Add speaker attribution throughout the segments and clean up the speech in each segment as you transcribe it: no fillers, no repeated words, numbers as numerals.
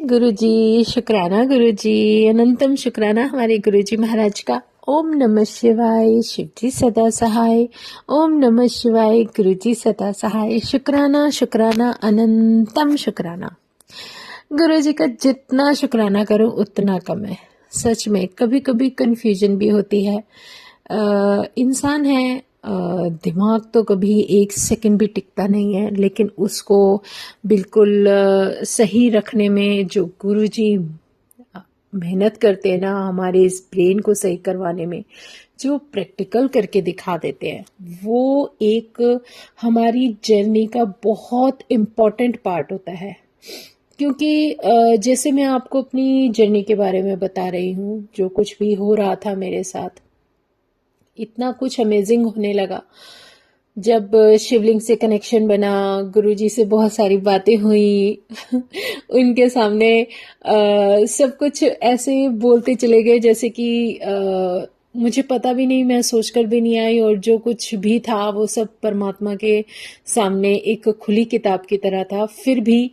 Speaker 1: गुरुजी, शुक्राना गुरुजी, अनंतम शुक्राना हमारे गुरुजी महाराज का। ओम नमः शिवाय, शिवजी सदा सहाय। ओम नमः शिवाय, गुरुजी सदा सहाय। शुक्राना शुक्राना अनंतम शुक्राना। गुरुजी का जितना शुक्राना करो उतना कम है। सच में कभी कभी कंफ्यूजन भी होती है। इंसान है, दिमाग तो कभी एक सेकंड भी टिकता नहीं है, लेकिन उसको बिल्कुल सही रखने में जो गुरुजी मेहनत करते हैं ना, हमारे इस ब्रेन को सही करवाने में, जो प्रैक्टिकल करके दिखा देते हैं, वो एक हमारी जर्नी का बहुत इम्पोर्टेंट पार्ट होता है। क्योंकि जैसे मैं आपको अपनी जर्नी के बारे में बता रही हूँ, जो कुछ भी हो रहा था मेरे साथ, इतना कुछ अमेजिंग होने लगा। जब शिवलिंग से कनेक्शन बना, गुरुजी से बहुत सारी बातें हुई उनके सामने सब कुछ ऐसे बोलते चले गए जैसे कि मुझे पता भी नहीं, मैं सोचकर भी नहीं आई, और जो कुछ भी था वो सब परमात्मा के सामने एक खुली किताब की तरह था। फिर भी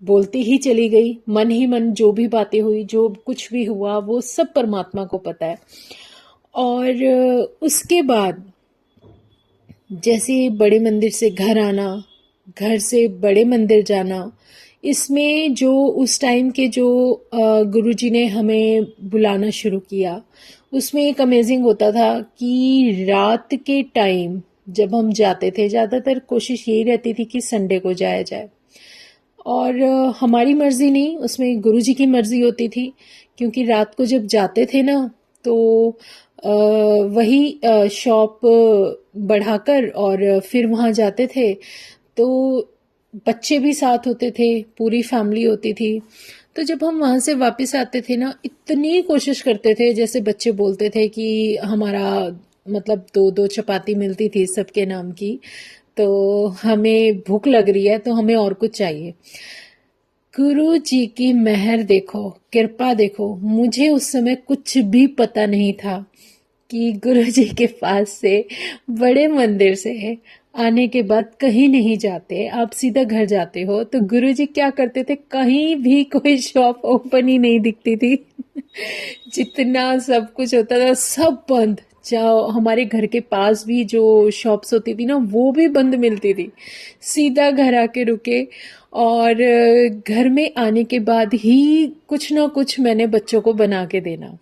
Speaker 1: बोलती ही चली गई, मन ही मन जो भी बातें हुई, जो कुछ भी हुआ, वो सब परमात्मा को पता है। और उसके बाद जैसे बड़े मंदिर से घर आना, घर से बड़े मंदिर जाना, इसमें जो उस टाइम के जो गुरुजी ने हमें बुलाना शुरू किया, उसमें एक अमेजिंग होता था कि रात के टाइम जब हम जाते थे, ज़्यादातर कोशिश यही रहती थी कि संडे को जाया जाए। और हमारी मर्जी नहीं, उसमें गुरुजी की मर्जी होती थी। क्योंकि रात को जब जाते थे ना, तो वही शॉप बढ़ाकर और फिर वहाँ जाते थे, तो बच्चे भी साथ होते थे, पूरी फैमिली होती थी। तो जब हम वहाँ से वापस आते थे ना, इतनी कोशिश करते थे, जैसे बच्चे बोलते थे कि हमारा मतलब दो दो चपाती मिलती थी सबके नाम की, तो हमें भूख लग रही है तो हमें और कुछ चाहिए। गुरु जी की मेहर देखो, कृपा देखो। मुझे उस समय कुछ भी पता नहीं था कि गुरु जी के पास से, बड़े मंदिर से आने के बाद कहीं नहीं जाते, आप सीधा घर जाते हो। तो गुरु जी क्या करते थे, कहीं भी कोई शॉप ओपन ही नहीं दिखती थी जितना सब कुछ होता था सब बंद। जाओ, हमारे घर के पास भी जो शॉप्स होती थी ना, वो भी बंद मिलती थी। सीधा घर आके रुके, और घर में आने के बाद ही कुछ ना कुछ मैंने बच्चों को बना के देना।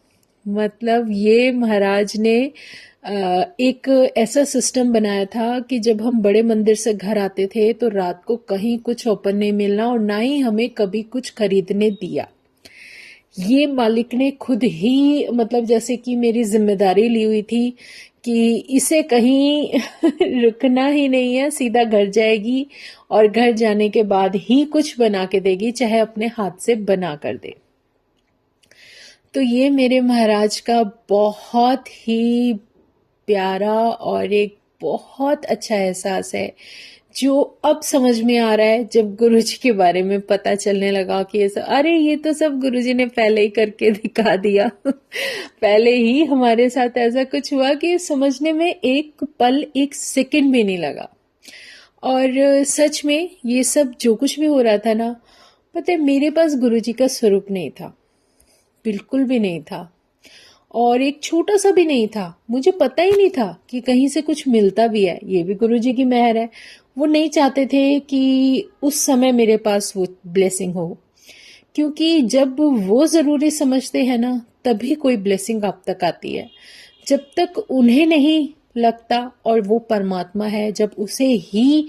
Speaker 1: मतलब ये महाराज ने एक ऐसा सिस्टम बनाया था कि जब हम बड़े मंदिर से घर आते थे तो रात को कहीं कुछ ओपन नहीं मिलना, और ना ही हमें कभी कुछ खरीदने दिया। ये मालिक ने खुद ही, मतलब जैसे कि मेरी जिम्मेदारी ली हुई थी कि इसे कहीं रुकना ही नहीं है, सीधा घर जाएगी और घर जाने के बाद ही कुछ बना के देगी, चाहे अपने हाथ से बना कर दे। तो ये मेरे महाराज का बहुत ही प्यारा और एक बहुत अच्छा एहसास है, जो अब समझ में आ रहा है जब गुरुजी के बारे में पता चलने लगा कि ऐसा, अरे ये तो सब गुरुजी ने पहले ही करके दिखा दिया पहले ही हमारे साथ ऐसा कुछ हुआ कि समझने में एक पल, एक सेकंड भी नहीं लगा। और सच में ये सब जो कुछ भी हो रहा था ना, पता है मेरे पास गुरुजी का स्वरूप नहीं था, बिल्कुल भी नहीं था, और एक छोटा सा भी नहीं था। मुझे पता ही नहीं था कि कहीं से कुछ मिलता भी है, ये भी गुरुजी की मेहर है। वो नहीं चाहते थे कि उस समय मेरे पास वो ब्लेसिंग हो, क्योंकि जब वो जरूरी समझते हैं ना, तभी कोई ब्लेसिंग आप तक आती है। जब तक उन्हें नहीं लगता, और वो परमात्मा है, जब उसे ही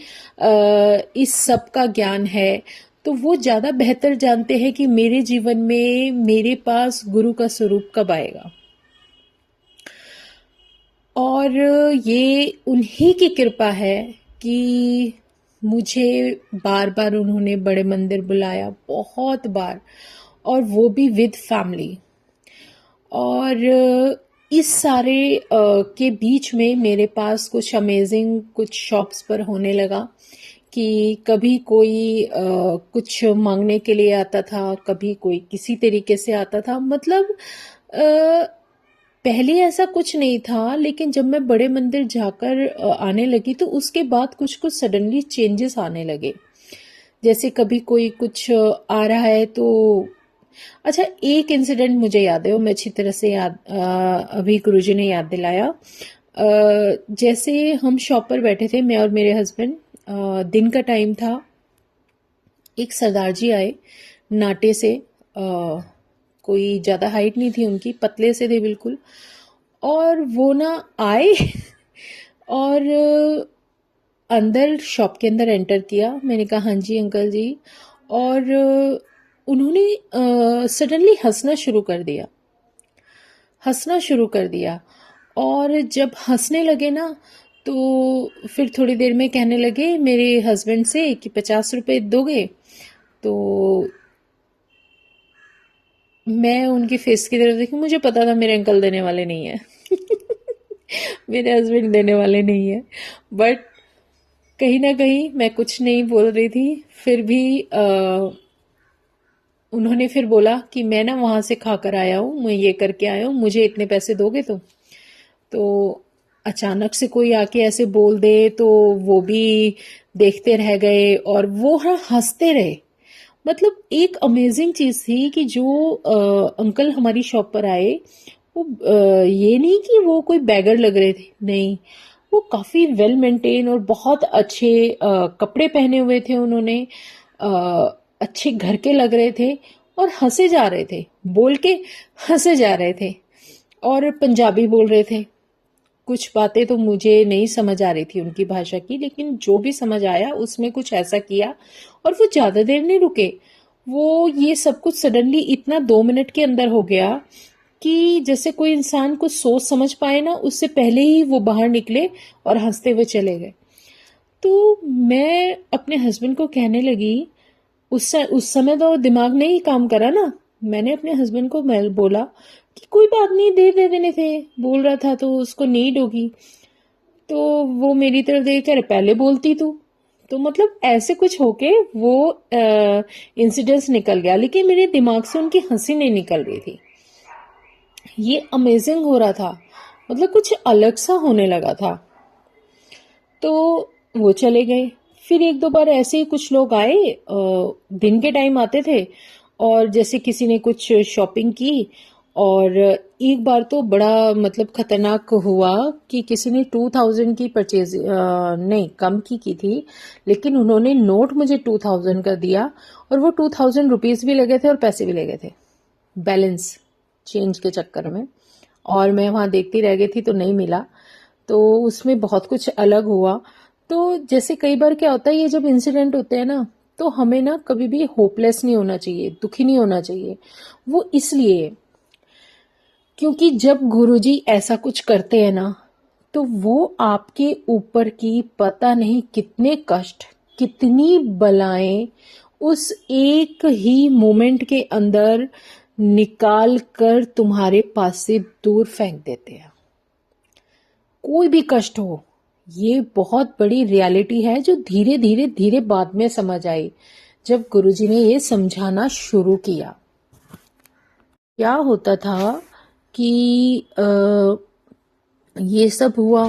Speaker 1: इस सब का ज्ञान है, तो वो ज्यादा बेहतर जानते हैं कि मेरे जीवन में मेरे पास गुरु का स्वरूप कब आएगा। और ये उन्हीं की कृपा है कि मुझे बार बार उन्होंने बड़े मंदिर बुलाया, बहुत बार, और वो भी विद फैमिली। और इस सारे के बीच में मेरे पास कुछ अमेजिंग कुछ शॉप्स पर होने लगा कि कभी कोई कुछ मांगने के लिए आता था, कभी कोई किसी तरीके से आता था। मतलब पहले ऐसा कुछ नहीं था, लेकिन जब मैं बड़े मंदिर जाकर आने लगी, तो उसके बाद कुछ कुछ सडनली चेंजेस आने लगे। जैसे कभी कोई कुछ आ रहा है तो अच्छा, एक इंसिडेंट मुझे याद है, वो मैं अच्छी तरह से याद अभी गुरुजी ने याद दिलाया। जैसे हम शॉप पर बैठे थे, मैं और मेरे हस्बैंड, दिन का टाइम था। एक सरदार जी आए नाटे से, कोई ज़्यादा हाइट नहीं थी उनकी, पतले से थे बिल्कुल। और वो ना आए और अंदर शॉप के अंदर एंटर किया। मैंने कहा हाँ जी अंकल जी। और उन्होंने सडनली हंसना शुरू कर दिया। और जब हंसने लगे ना, तो फिर थोड़ी देर में कहने लगे मेरे हस्बैंड से कि 50 रुपए दोगे। तो मैं उनके फेस की तरफ देखी, मुझे पता था मेरे अंकल देने वाले नहीं है मेरे हस्बैंड देने वाले नहीं है। बट कहीं ना कहीं मैं कुछ नहीं बोल रही थी। फिर भी उन्होंने फिर बोला कि मैं ना वहां से खा कर आया हूँ, मैं ये करके आया हूँ, मुझे इतने पैसे दोगे तुम। तो अचानक से कोई आके ऐसे बोल दे तो वो भी देखते रह गए और वो हंसते रहे। मतलब एक अमेजिंग चीज थी कि जो अंकल हमारी शॉप पर आए, वो ये नहीं कि वो कोई बैगर लग रहे थे, नहीं, वो काफी वेल मेंटेन और बहुत अच्छे कपड़े पहने हुए थे उन्होंने, अ, अच्छे घर के लग रहे थे और हंसे जा रहे थे, बोल के हंसे जा रहे थे। और पंजाबी बोल रहे थे। कुछ बातें तो मुझे नहीं समझ आ रही थी उनकी भाषा की, लेकिन जो भी समझ आया उसमें कुछ ऐसा किया। और वो ज्यादा देर नहीं रुके, वो ये सब कुछ सडनली इतना 2 मिनट के अंदर हो गया कि जैसे कोई इंसान कुछ सोच समझ पाए ना, उससे पहले ही वो बाहर निकले और हंसते हुए चले गए। तो मैं अपने हस्बैंड को कहने लगी, उस समय तो दिमाग नहीं काम करा ना। मैंने अपने हस्बैंड को बोला कि कोई बात नहीं, दे देने थे, बोल रहा था तो उसको नीड होगी। तो वो मेरी तरफ देख कर, पहले बोलती तू। तो मतलब ऐसे कुछ होके वो इंसिडेंस निकल गया, लेकिन मेरे दिमाग से उनकी हंसी नहीं निकल रही थी। ये अमेजिंग हो रहा था, मतलब कुछ अलग सा होने लगा था। तो वो चले गए। फिर एक दो बार ऐसे ही कुछ लोग आए, दिन के टाइम आते थे, और जैसे किसी ने कुछ शॉपिंग की। और एक बार तो बड़ा मतलब खतरनाक हुआ कि किसी ने 2000 की परचेज, नहीं कम की थी, लेकिन उन्होंने नोट मुझे 2000 का दिया, और वो 2000 रुपीज भी लगे थे और पैसे भी लगे थे, बैलेंस चेंज के चक्कर में। और मैं वहां देखती रह गई थी तो नहीं मिला। तो उसमें बहुत कुछ अलग हुआ। तो जैसे कई बार क्या होता है, ये जब इंसिडेंट होते हैं ना, तो हमें ना कभी भी होपलेस नहीं होना चाहिए, दुखी नहीं होना चाहिए। वो इसलिए क्योंकि जब गुरुजी ऐसा कुछ करते हैं ना, तो वो आपके ऊपर की पता नहीं कितने कष्ट, कितनी बलाएं उस एक ही मोमेंट के अंदर निकाल कर तुम्हारे पास से दूर फेंक देते हैं। कोई भी कष्ट हो, ये बहुत बड़ी रियलिटी है जो धीरे धीरे धीरे बाद में समझ आई, जब गुरुजी ने ये समझाना शुरू किया। क्या होता था कि ये सब हुआ।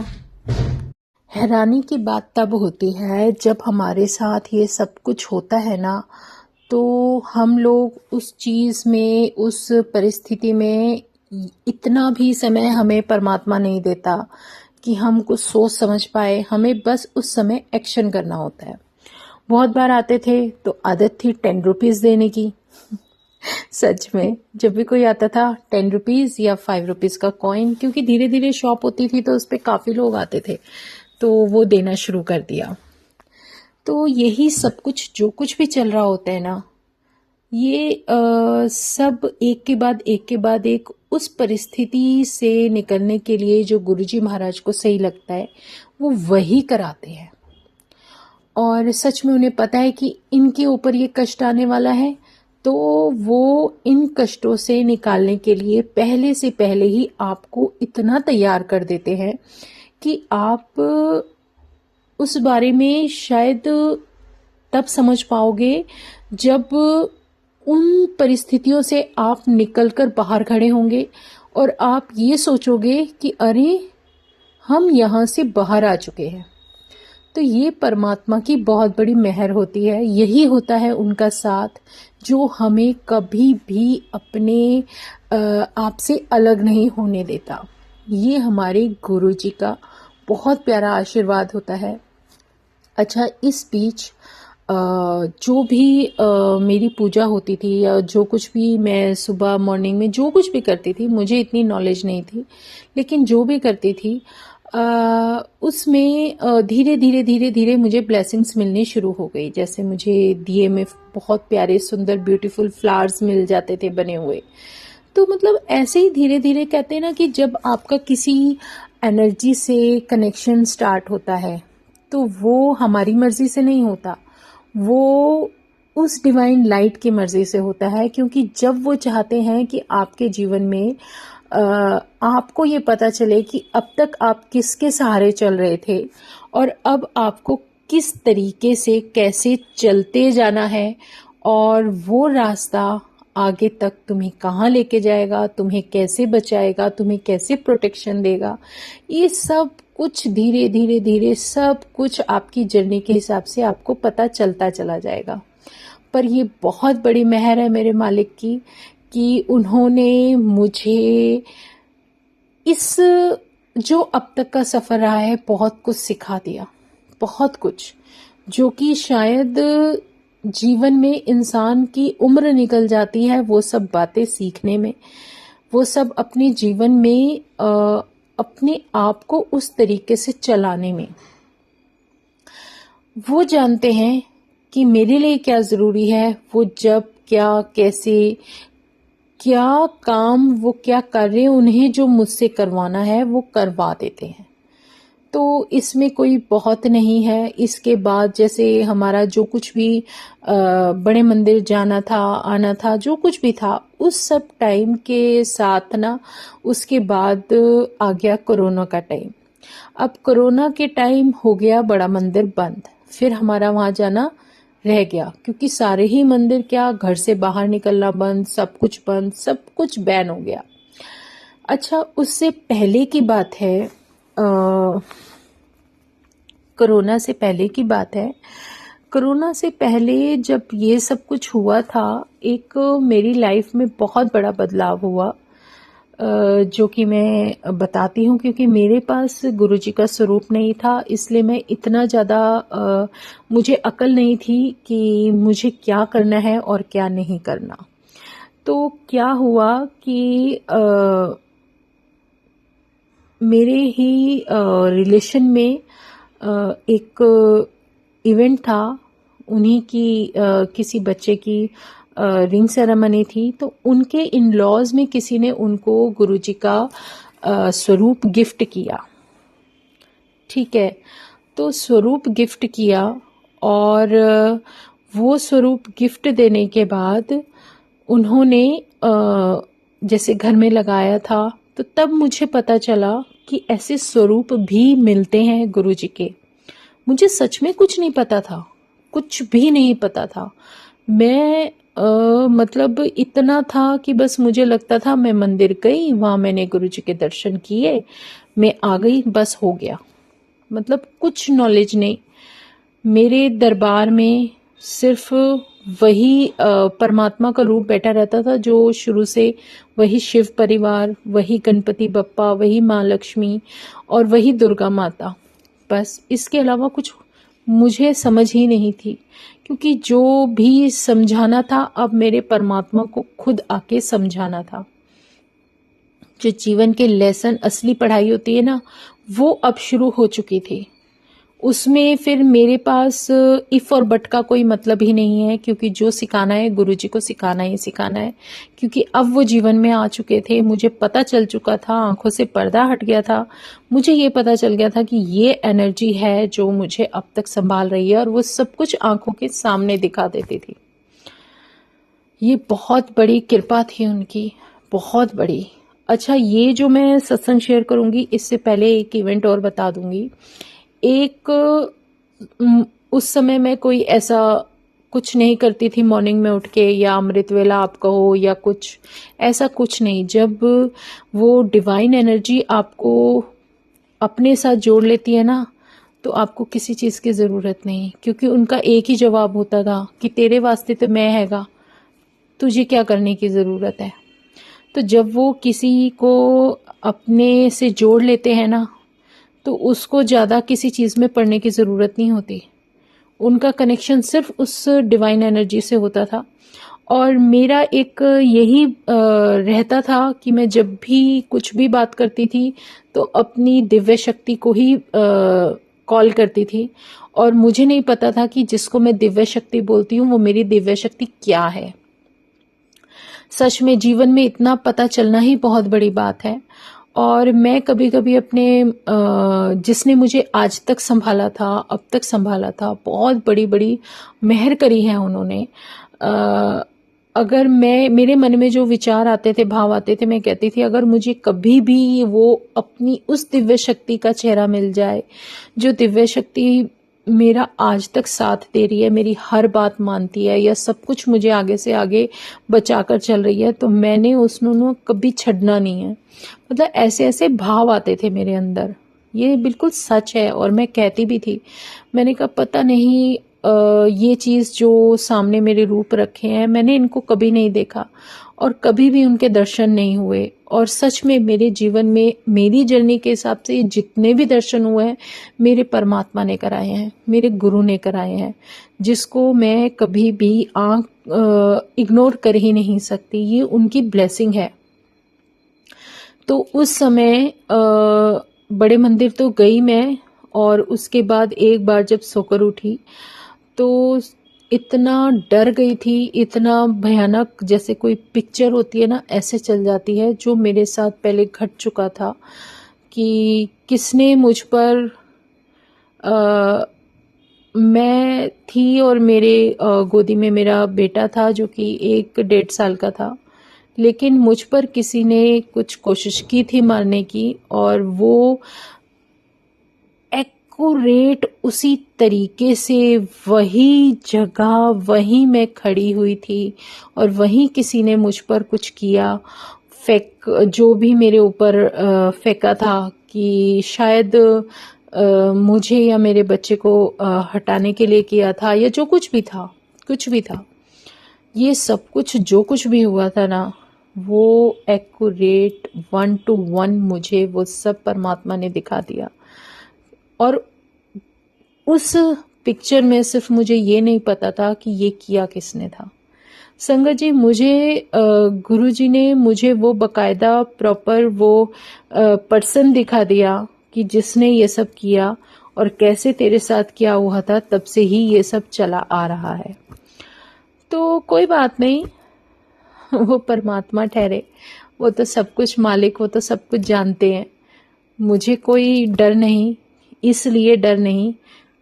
Speaker 1: हैरानी की बात तब होती है जब हमारे साथ ये सब कुछ होता है ना, तो हम लोग उस चीज में, उस परिस्थिति में इतना भी समय हमें परमात्मा नहीं देता कि हम कुछ सोच समझ पाए। हमें बस उस समय एक्शन करना होता है। बहुत बार आते थे तो आदत थी 10 रुपीज देने की सच में, जब भी कोई आता था 10 रुपीज या 5 रुपीज का कॉइन, क्योंकि धीरे धीरे शॉप होती थी तो उस पर काफी लोग आते थे, तो वो देना शुरू कर दिया। तो यही सब कुछ जो कुछ भी चल रहा होता है ना, ये सब एक के बाद एक के बाद एक उस परिस्थिति से निकलने के लिए जो गुरुजी महाराज को सही लगता है वो वही कराते हैं। और सच में उन्हें पता है कि इनके ऊपर ये कष्ट आने वाला है, तो वो इन कष्टों से निकालने के लिए पहले से पहले ही आपको इतना तैयार कर देते हैं कि आप उस बारे में शायद तब समझ पाओगे जब उन परिस्थितियों से आप निकलकर बाहर खड़े होंगे और आप ये सोचोगे कि अरे हम यहाँ से बाहर आ चुके हैं। तो ये परमात्मा की बहुत बड़ी मेहर होती है, यही होता है उनका साथ जो हमें कभी भी अपने आप से अलग नहीं होने देता। ये हमारे गुरु जी का बहुत प्यारा आशीर्वाद होता है। अच्छा, इस बीच जो भी मेरी पूजा होती थी या जो कुछ भी मैं सुबह मॉर्निंग में जो कुछ भी करती थी, मुझे इतनी नॉलेज नहीं थी, लेकिन जो भी करती थी उसमें धीरे धीरे धीरे धीरे मुझे ब्लेसिंग्स मिलनी शुरू हो गई। जैसे मुझे दिए में बहुत प्यारे सुंदर ब्यूटीफुल फ्लावर्स मिल जाते थे बने हुए। तो मतलब ऐसे ही धीरे धीरे कहते हैं ना कि जब आपका किसी एनर्जी से कनेक्शन स्टार्ट होता है तो वो हमारी मर्जी से नहीं होता, वो उस डिवाइन लाइट की मर्जी से होता है। क्योंकि जब वो चाहते हैं कि आपके जीवन में आपको ये पता चले कि अब तक आप किसके सहारे चल रहे थे और अब आपको किस तरीके से कैसे चलते जाना है, और वो रास्ता आगे तक तुम्हें कहाँ लेके जाएगा, तुम्हें कैसे बचाएगा, तुम्हें कैसे प्रोटेक्शन देगा, ये सब कुछ धीरे धीरे धीरे सब कुछ आपकी जर्नी के हिसाब से आपको पता चलता चला जाएगा। पर ये बहुत बड़ी मेहर है मेरे मालिक की कि उन्होंने मुझे इस जो अब तक का सफ़र रहा है बहुत कुछ सिखा दिया, बहुत कुछ, जो कि शायद जीवन में इंसान की उम्र निकल जाती है वो सब बातें सीखने में, वो सब अपने जीवन में अपने आप को उस तरीके से चलाने में। वो जानते हैं कि मेरे लिए क्या ज़रूरी है, वो जब क्या कैसे क्या काम वो क्या कर रहे हैं, उन्हें जो मुझसे करवाना है वो करवा देते हैं। तो इसमें कोई बहुत नहीं है। इसके बाद जैसे हमारा जो कुछ भी बड़े मंदिर जाना था आना था जो कुछ भी था उस सब टाइम के साथ ना, उसके बाद आ गया कोरोना का टाइम। अब कोरोना के टाइम हो गया बड़ा मंदिर बंद, फिर हमारा वहाँ जाना रह गया क्योंकि सारे ही मंदिर क्या, घर से बाहर निकलना बंद, सब कुछ बैन हो गया। अच्छा, उससे पहले की बात है, कोरोना से पहले की बात है। कोरोना से पहले जब ये सब कुछ हुआ था, एक मेरी लाइफ में बहुत बड़ा बदलाव हुआ, जो कि मैं बताती हूँ। क्योंकि मेरे पास गुरुजी का स्वरूप नहीं था, इसलिए मैं इतना ज़्यादा मुझे अकल नहीं थी कि मुझे क्या करना है और क्या नहीं करना। तो क्या हुआ कि मेरे ही रिलेशन में एक इवेंट था, उन्हीं की किसी बच्चे की रिंग सेरेमनी थी। तो उनके इन लॉज में किसी ने उनको गुरुजी का स्वरूप गिफ्ट किया। ठीक है, तो स्वरूप गिफ्ट किया और वो स्वरूप गिफ्ट देने के बाद उन्होंने जैसे घर में लगाया था, तो तब मुझे पता चला कि ऐसे स्वरूप भी मिलते हैं गुरुजी के। मुझे सच में कुछ नहीं पता था, कुछ भी नहीं पता था। मैं मतलब इतना था कि बस मुझे लगता था मैं मंदिर गई, वहाँ मैंने गुरुजी के दर्शन किए, मैं आ गई, बस हो गया। मतलब कुछ नॉलेज नहीं। मेरे दरबार में सिर्फ वही परमात्मा का रूप बैठा रहता था, जो शुरू से वही शिव परिवार, वही गणपति बप्पा, वही माँ लक्ष्मी और वही दुर्गा माता। बस इसके अलावा कुछ मुझे समझ ही नहीं थी, क्योंकि जो भी समझाना था अब मेरे परमात्मा को खुद आके समझाना था। जो जीवन के लेसन असली पढ़ाई होती है ना, वो अब शुरू हो चुकी थी। उसमें फिर मेरे पास इफ और बट का कोई मतलब ही नहीं है, क्योंकि जो सिखाना है गुरुजी को सिखाना ही सिखाना है। क्योंकि अब वो जीवन में आ चुके थे, मुझे पता चल चुका था, आंखों से पर्दा हट गया था, मुझे ये पता चल गया था कि ये एनर्जी है जो मुझे अब तक संभाल रही है, और वो सब कुछ आंखों के सामने दिखा देती थी। ये बहुत बड़ी कृपा थी उनकी, बहुत बड़ी। अच्छा, ये जो मैं सत्संग शेयर करूंगी, इससे पहले एक इवेंट और बता दूंगी। एक उस समय मैं कोई ऐसा कुछ नहीं करती थी मॉर्निंग में उठ के, या अमृत वेला आप कहो या कुछ ऐसा कुछ नहीं। जब वो डिवाइन एनर्जी आपको अपने साथ जोड़ लेती है ना, तो आपको किसी चीज़ की ज़रूरत नहीं, क्योंकि उनका एक ही जवाब होता था कि तेरे वास्ते तो मैं हैगा, तुझे क्या करने की ज़रूरत है। तो जब वो किसी को अपने से जोड़ लेते हैं ना, तो उसको ज़्यादा किसी चीज़ में पड़ने की ज़रूरत नहीं होती। उनका कनेक्शन सिर्फ उस डिवाइन एनर्जी से होता था। और मेरा एक यही रहता था कि मैं जब भी कुछ भी बात करती थी तो अपनी दिव्य शक्ति को ही कॉल करती थी, और मुझे नहीं पता था कि जिसको मैं दिव्य शक्ति बोलती हूँ वो मेरी दिव्य शक्ति क्या है। सच में जीवन में इतना पता चलना ही बहुत बड़ी बात है। और मैं कभी कभी अपने जिसने मुझे आज तक संभाला था, अब तक संभाला था, बहुत बड़ी बड़ी मेहर करी है उन्होंने। अगर मैं, मेरे मन में जो विचार आते थे, भाव आते थे, मैं कहती थी अगर मुझे कभी भी वो अपनी उस दिव्य शक्ति का चेहरा मिल जाए, जो दिव्य शक्ति मेरा आज तक साथ दे रही है, मेरी हर बात मानती है, या सब कुछ मुझे आगे से आगे बचाकर चल रही है, तो मैंने उसको कभी छड़ना नहीं है। मतलब ऐसे ऐसे भाव आते थे मेरे अंदर, ये बिल्कुल सच है। और मैं कहती भी थी, मैंने कहा पता नहीं ये चीज़ जो सामने मेरे रूप रखे हैं, मैंने इनको कभी नहीं देखा और कभी भी उनके दर्शन नहीं हुए। और सच में मेरे जीवन में, मेरी जर्नी के हिसाब से ये जितने भी दर्शन हुए हैं, मेरे परमात्मा ने कराए हैं, मेरे गुरु ने कराए हैं, जिसको मैं कभी भी आँख इग्नोर कर ही नहीं सकती। ये उनकी ब्लेसिंग है। तो उस समय बड़े मंदिर तो गई मैं, और उसके बाद एक बार जब सोकर उठी तो इतना डर गई थी, इतना भयानक, जैसे कोई पिक्चर होती है ना, ऐसे चल जाती है, जो मेरे साथ पहले घट चुका था कि किसने मुझ पर मैं थी और मेरे गोदी में मेरा बेटा था जो कि 1 डेढ़ साल का था, लेकिन मुझ पर किसी ने कुछ कोशिश की थी मारने की, और वो एक्यूरेट उसी तरीके से वही जगह, वहीं मैं खड़ी हुई थी, और वहीं किसी ने मुझ पर कुछ किया, फेंक, जो भी मेरे ऊपर फेंका था, कि शायद मुझे या मेरे बच्चे को हटाने के लिए किया था, या जो कुछ भी था, कुछ भी था। ये सब कुछ जो कुछ भी हुआ था ना, वो एक्यूरेट 1 to 1 मुझे वो सब परमात्मा ने दिखा दिया। और उस पिक्चर में सिर्फ मुझे ये नहीं पता था कि ये किया किसने था। संगत जी, मुझे गुरुजी ने मुझे वो बकायदा प्रॉपर वो पर्सन दिखा दिया कि जिसने ये सब किया और कैसे तेरे साथ क्या हुआ था, तब से ही ये सब चला आ रहा है। तो कोई बात नहीं, वो परमात्मा ठहरे, वो तो सब कुछ मालिक, वो तो सब कुछ जानते हैं। मुझे कोई डर नहीं, इसलिए डर नहीं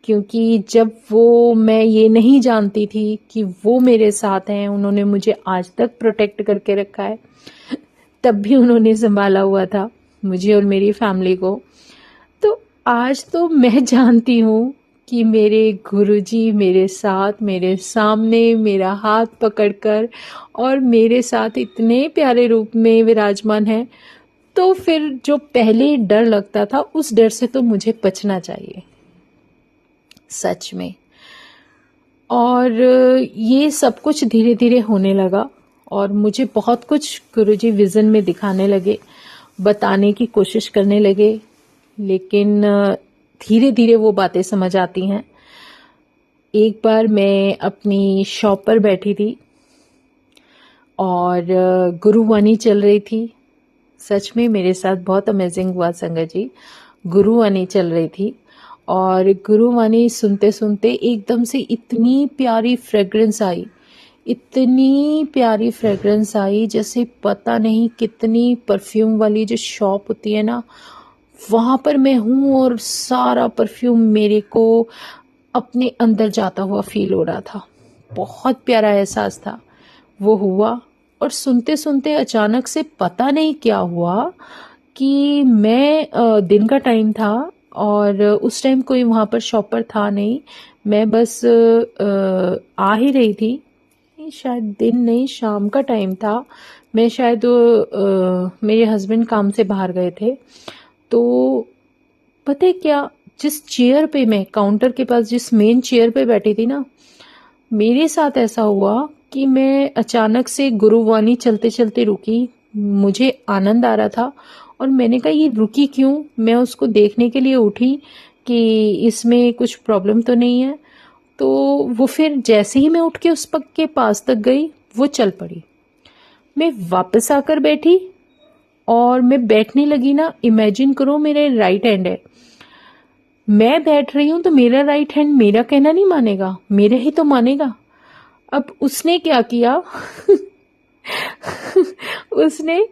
Speaker 1: क्योंकि जब वो, मैं ये नहीं जानती थी कि वो मेरे साथ हैं, उन्होंने मुझे आज तक प्रोटेक्ट करके रखा है, तब भी उन्होंने संभाला हुआ था मुझे और मेरी फैमिली को। तो आज तो मैं जानती हूँ कि मेरे गुरुजी मेरे साथ, मेरे सामने, मेरा हाथ पकड़कर और मेरे साथ इतने प्यारे रूप में विराजमान है। तो फिर जो पहले डर लगता था, उस डर से तो मुझे बचना चाहिए, सच में। और ये सब कुछ धीरे धीरे होने लगा, और मुझे बहुत कुछ गुरुजी विज़न में दिखाने लगे, बताने की कोशिश करने लगे, लेकिन धीरे धीरे वो बातें समझ आती हैं। एक बार मैं अपनी शॉप पर बैठी थी और गुरुवाणी चल रही थी। सच में मेरे साथ बहुत अमेजिंग हुआ संगत जी। गुरुवाणी चल रही थी और गुरुवाणी सुनते सुनते एकदम से इतनी प्यारी फ्रेग्रेंस आई, इतनी प्यारी फ्रेग्रेंस आई, जैसे पता नहीं कितनी परफ्यूम वाली जो शॉप होती है ना, वहाँ पर मैं हूँ और सारा परफ्यूम मेरे को अपने अंदर जाता हुआ फील हो रहा था। बहुत प्यारा एहसास था, वो हुआ। और सुनते सुनते अचानक से पता नहीं क्या हुआ कि मैं, दिन का टाइम था और उस टाइम कोई वहाँ पर शॉपर था नहीं, मैं बस आ ही रही थी, शायद दिन नहीं, शाम का टाइम था। मैं शायद मेरे हस्बैंड काम से बाहर गए थे, तो पता है क्या, जिस चेयर पे मैं काउंटर के पास जिस मेन चेयर पे बैठी थी ना, मेरे साथ ऐसा हुआ कि मैं अचानक से गुरुवाणी चलते चलते रुकी। मुझे आनंद आ रहा था और मैंने कहा ये रुकी क्यों। मैं उसको देखने के लिए उठी कि इसमें कुछ प्रॉब्लम तो नहीं है। तो वो फिर जैसे ही मैं उठ के उस पग के पास तक गई, वो चल पड़ी। मैं वापस आकर बैठी और मैं बैठने लगी ना, इमेजिन करो मेरे राइट हैंड है, मैं बैठ रही हूं तो मेरा राइट हैंड मेरा कहना नहीं मानेगा, मेरा ही तो मानेगा। अब उसने क्या किया उसने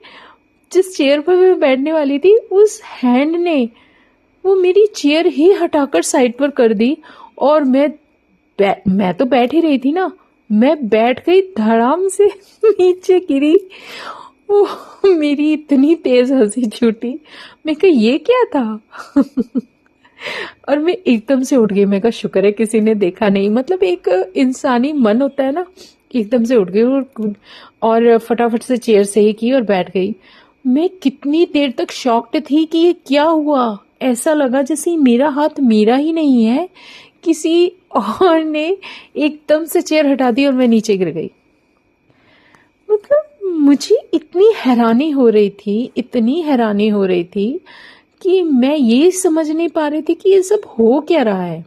Speaker 1: जिस चेयर पर मैं बैठने वाली थी, उस हैंड ने वो मेरी चेयर ही हटाकर साइड पर कर दी। और मैं तो बैठ ही रही थी ना, मैं बैठ गई धड़ाम से नीचे गिरी। ओह, मेरी इतनी तेज हंसी छूटी। मैं कहा ये क्या था और मैं एकदम से उठ गई। मैं कहा शुक्र है किसी ने देखा नहीं। मतलब एक इंसानी मन होता है ना, एकदम से उठ गई और फटाफट से चेयर सही की और बैठ गई। मैं कितनी देर तक शॉक्ड थी कि ये क्या हुआ। ऐसा लगा जैसे मेरा हाथ मेरा ही नहीं है, किसी और ने एकदम से चेयर हटा दी और मैं नीचे गिर गई। मतलब मुझे इतनी हैरानी हो रही थी, इतनी हैरानी हो रही थी कि मैं ये समझ नहीं पा रही थी कि ये सब हो क्या रहा है।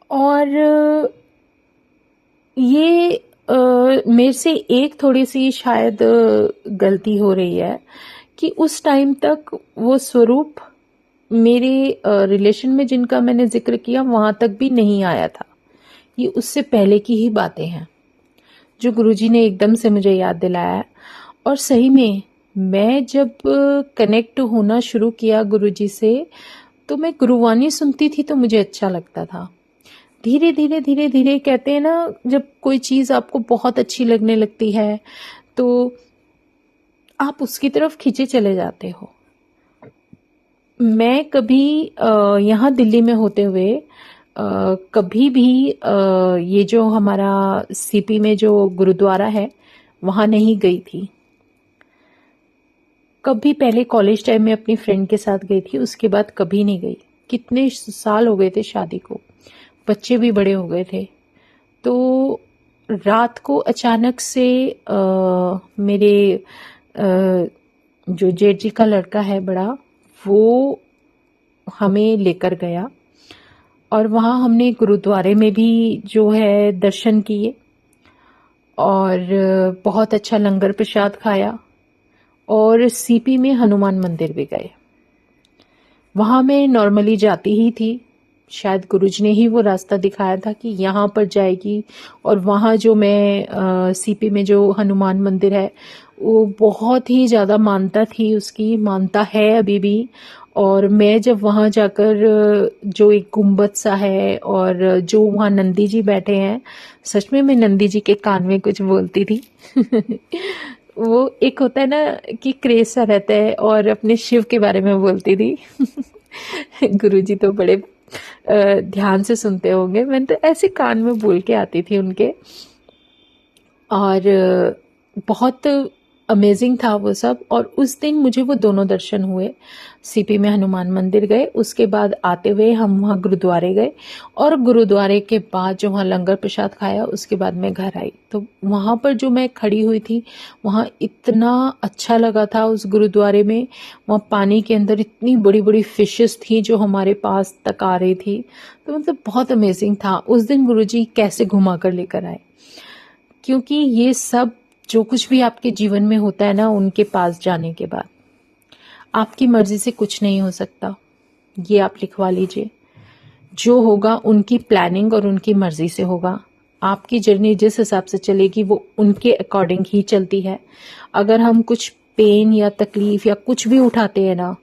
Speaker 1: और ये मेरे से एक थोड़ी सी शायद गलती हो रही है कि उस टाइम तक वो स्वरूप मेरे रिलेशन में जिनका मैंने जिक्र किया वहां तक भी नहीं आया था। ये उससे पहले की ही बातें हैं जो गुरुजी ने एकदम से मुझे याद दिलाया है। और सही में मैं जब कनेक्ट होना शुरू किया गुरुजी से, तो मैं गुरुवाणी सुनती थी तो मुझे अच्छा लगता था। धीरे धीरे धीरे धीरे कहते हैं ना, जब कोई चीज़ आपको बहुत अच्छी लगने लगती है तो आप उसकी तरफ खींचे चले जाते हो। मैं कभी यहाँ दिल्ली में होते हुए कभी भी ये जो हमारा सीपी में जो गुरुद्वारा है वहाँ नहीं गई थी। कभी पहले कॉलेज टाइम में अपनी फ्रेंड के साथ गई थी, उसके बाद कभी नहीं गई। कितने साल हो गए थे शादी को, बच्चे भी बड़े हो गए थे। तो रात को अचानक से मेरे जो जेठ जी का लड़का है बड़ा, वो हमें लेकर गया और वहाँ हमने गुरुद्वारे में भी जो है दर्शन किए और बहुत अच्छा लंगर प्रसाद खाया और सीपी में हनुमान मंदिर भी गए। वहाँ मैं नॉर्मली जाती ही थी, शायद गुरुजी ने ही वो रास्ता दिखाया था कि यहाँ पर जाएगी। और वहाँ जो मैं सीपी में जो हनुमान मंदिर है वो बहुत ही ज़्यादा मानता थी, उसकी मानता है अभी भी। और मैं जब वहाँ जाकर जो एक गुम्बद सा है और जो वहाँ नंदी जी बैठे हैं, सच में मैं नंदी जी के कान में कुछ बोलती थी वो एक होता है ना कि क्रेज सा रहता है, और अपने शिव के बारे में बोलती थी गुरुजी तो बड़े ध्यान से सुनते होंगे। मैं तो ऐसे कान में बोल के आती थी उनके। और बहुत अमेजिंग था वो सब। और उस दिन मुझे वो दोनों दर्शन हुए। सीपी में हनुमान मंदिर गए, उसके बाद आते हुए हम वहाँ गुरुद्वारे गए और गुरुद्वारे के बाद जो वहाँ लंगर प्रसाद खाया, उसके बाद मैं घर आई। तो वहाँ पर जो मैं खड़ी हुई थी, वहाँ इतना अच्छा लगा था उस गुरुद्वारे में। वहाँ पानी के अंदर इतनी बड़ी बड़ी फिशेस थी जो हमारे पास तक आ रही थी। तो मतलब बहुत अमेजिंग था उस दिन गुरुजी कैसे घुमा कर लेकर आए। क्योंकि ये सब जो कुछ भी आपके जीवन में होता है ना, उनके पास जाने के बाद आपकी मर्जी से कुछ नहीं हो सकता। ये आप लिखवा लीजिए, जो होगा उनकी प्लानिंग और उनकी मर्जी से होगा। आपकी जर्नी जिस हिसाब से चलेगी वो उनके अकॉर्डिंग ही चलती है। अगर हम कुछ पेन या तकलीफ या कुछ भी उठाते हैं ना,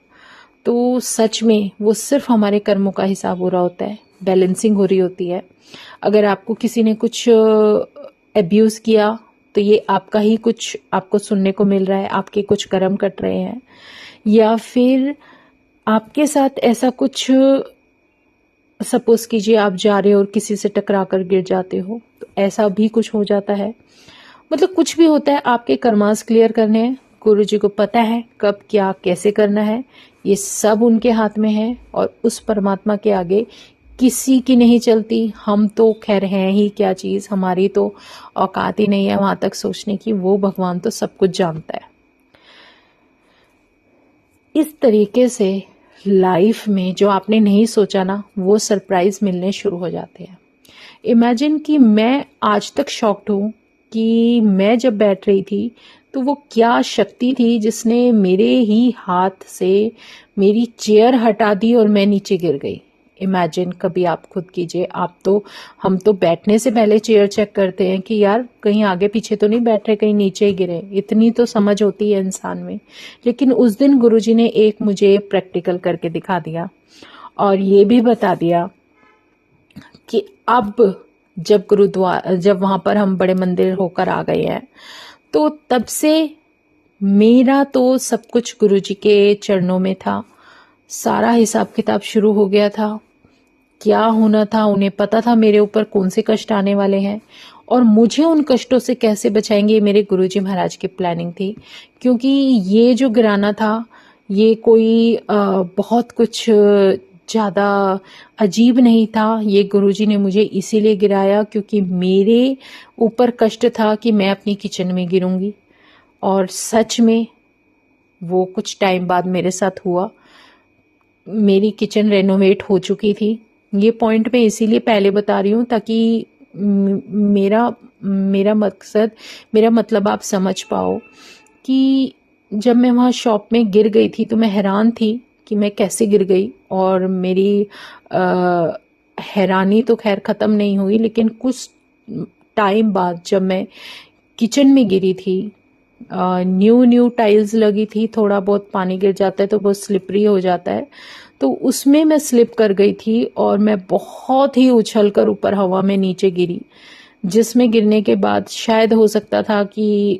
Speaker 1: तो सच में वो सिर्फ हमारे कर्मों का हिसाब हो रहा होता है, बैलेंसिंग हो रही होती है। अगर आपको किसी ने कुछ अब्यूज किया तो ये आपका ही कुछ आपको सुनने को मिल रहा है, आपके कुछ कर्म कट रहे हैं। या फिर आपके साथ ऐसा कुछ, सपोज कीजिए आप जा रहे हो और किसी से टकरा कर गिर जाते हो, तो ऐसा भी कुछ हो जाता है। मतलब कुछ भी होता है, आपके कर्मास क्लियर करने हैं गुरु जी को पता है कब क्या कैसे करना है, ये सब उनके हाथ में है और उस परमात्मा के आगे किसी की नहीं चलती। हम तो खैर हैं ही क्या चीज़, हमारी तो औकात ही नहीं है वहां तक सोचने की, वो भगवान तो सब कुछ जानता है। इस तरीके से लाइफ में जो आपने नहीं सोचा ना, वो सरप्राइज मिलने शुरू हो जाते हैं। इमेजिन कि मैं आज तक शॉक्ड हूँ कि मैं जब बैठ रही थी तो वो क्या शक्ति थी जिसने मेरे ही हाथ से मेरी चेयर हटा दी और मैं नीचे गिर गई। इमेजिन, कभी आप खुद कीजिए। हम तो बैठने से पहले चेयर चेक करते हैं कि यार कहीं आगे पीछे तो नहीं बैठ रहे, कहीं नीचे ही गिरे, इतनी तो समझ होती है इंसान में। लेकिन उस दिन गुरुजी ने एक मुझे प्रैक्टिकल करके दिखा दिया और ये भी बता दिया कि अब जब वहां पर हम बड़े मंदिर होकर आ गए हैं, तो तब से मेरा तो सब कुछ गुरुजी के चरणों में था। सारा हिसाब किताब शुरू हो गया था। क्या होना था, उन्हें पता था मेरे ऊपर कौन से कष्ट आने वाले हैं और मुझे उन कष्टों से कैसे बचाएंगे, ये मेरे गुरुजी महाराज की प्लानिंग थी। क्योंकि ये जो गिराना था, ये कोई बहुत कुछ ज़्यादा अजीब नहीं था। ये गुरुजी ने मुझे इसीलिए गिराया क्योंकि मेरे ऊपर कष्ट था कि मैं अपनी किचन में गिरूंगी। और सच में वो कुछ टाइम बाद मेरे साथ हुआ। मेरी किचन रेनोवेट हो चुकी थी। ये पॉइंट मैं इसीलिए पहले बता रही हूँ ताकि मेरा मेरा मकसद, मेरा मतलब आप समझ पाओ कि जब मैं वहाँ शॉप में गिर गई थी तो मैं हैरान थी कि मैं कैसे गिर गई। और मेरी हैरानी तो खैर ख़त्म नहीं हुई, लेकिन कुछ टाइम बाद जब मैं किचन में गिरी थी, न्यू टाइल्स लगी थी, थोड़ा बहुत पानी गिर जाता है तो बहुत स्लिपरी हो जाता है, तो उसमें मैं स्लिप कर गई थी और मैं बहुत ही उछलकर ऊपर हवा में नीचे गिरी, जिसमें गिरने के बाद शायद हो सकता था कि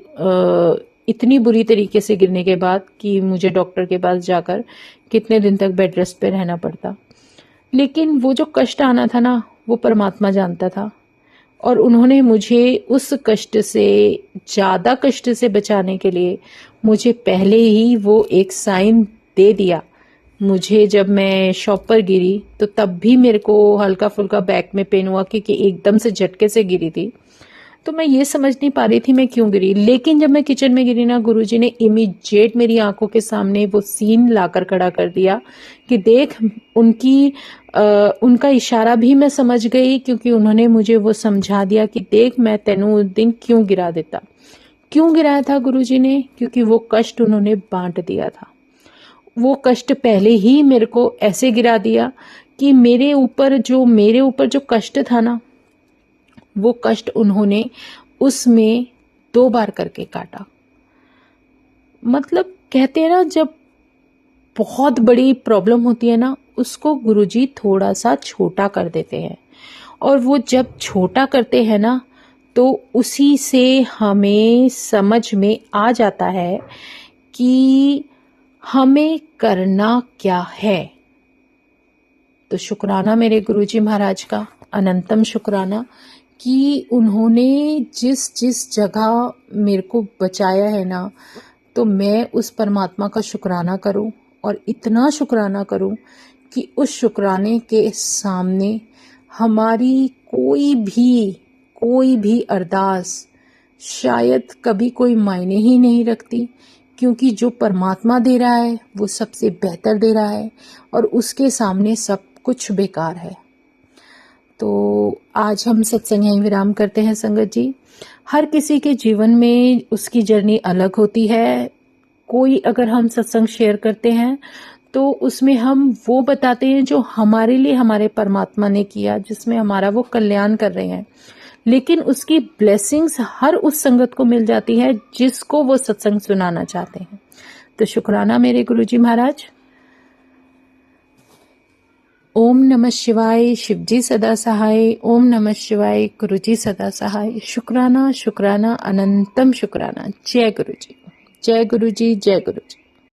Speaker 1: इतनी बुरी तरीके से गिरने के बाद कि मुझे डॉक्टर के पास जाकर कितने दिन तक बेड रेस्ट पे रहना पड़ता। लेकिन वो जो कष्ट आना था ना, वो परमात्मा जानता था और उन्होंने मुझे उस कष्ट से, ज़्यादा कष्ट से बचाने के लिए मुझे पहले ही वो एक साइन दे दिया। मुझे जब मैं शॉप पर गिरी तो तब भी मेरे को हल्का फुल्का बैक में पेन हुआ क्योंकि एकदम से झटके से गिरी थी। तो मैं ये समझ नहीं पा रही थी मैं क्यों गिरी। लेकिन जब मैं किचन में गिरी ना, गुरुजी ने इमीडिएट मेरी आंखों के सामने वो सीन लाकर खड़ा कर दिया कि देख, उनका इशारा भी मैं समझ गई क्योंकि उन्होंने मुझे वो समझा दिया कि देख, मैं तेनू उस दिन क्यों गिरा देता। क्यों गिराया था गुरुजी ने? क्योंकि वो कष्ट उन्होंने बांट दिया था। वो कष्ट पहले ही मेरे को ऐसे गिरा दिया कि मेरे ऊपर जो कष्ट था ना, वो कष्ट उन्होंने उसमें 2 बार करके काटा। मतलब कहते हैं ना, जब बहुत बड़ी प्रॉब्लम होती है ना, उसको गुरुजी थोड़ा सा छोटा कर देते हैं और वो जब छोटा करते हैं ना, तो उसी से हमें समझ में आ जाता है कि हमें करना क्या है। तो शुक्राना मेरे गुरुजी महाराज का, अनंतम शुक्राना कि उन्होंने जिस जिस जगह मेरे को बचाया है ना, तो मैं उस परमात्मा का शुक्राना करूं और इतना शुक्राना करूं कि उस शुक्राने के सामने हमारी कोई भी अरदास शायद कभी कोई मायने ही नहीं रखती, क्योंकि जो परमात्मा दे रहा है वो सबसे बेहतर दे रहा है और उसके सामने सब कुछ बेकार है। तो आज हम सत्संग यहीं विराम करते हैं संगत जी। हर किसी के जीवन में उसकी जर्नी अलग होती है। कोई अगर हम सत्संग शेयर करते हैं तो उसमें हम वो बताते हैं जो हमारे लिए हमारे परमात्मा ने किया, जिसमें हमारा वो कल्याण कर रहे हैं। लेकिन उसकी ब्लेसिंग्स हर उस संगत को मिल जाती है जिसको वो सत्संग सुनाना चाहते हैं। तो शुक्राना मेरे गुरुजी महाराज। ओम नमः शिवाय, शिवजी सदा सहाय। ओम नमः शिवाय, गुरुजी सदा सहाय। शुक्राना शुक्राना, अनंतम शुक्राना। जय गुरुजी, जय गुरुजी, जय गुरुजी।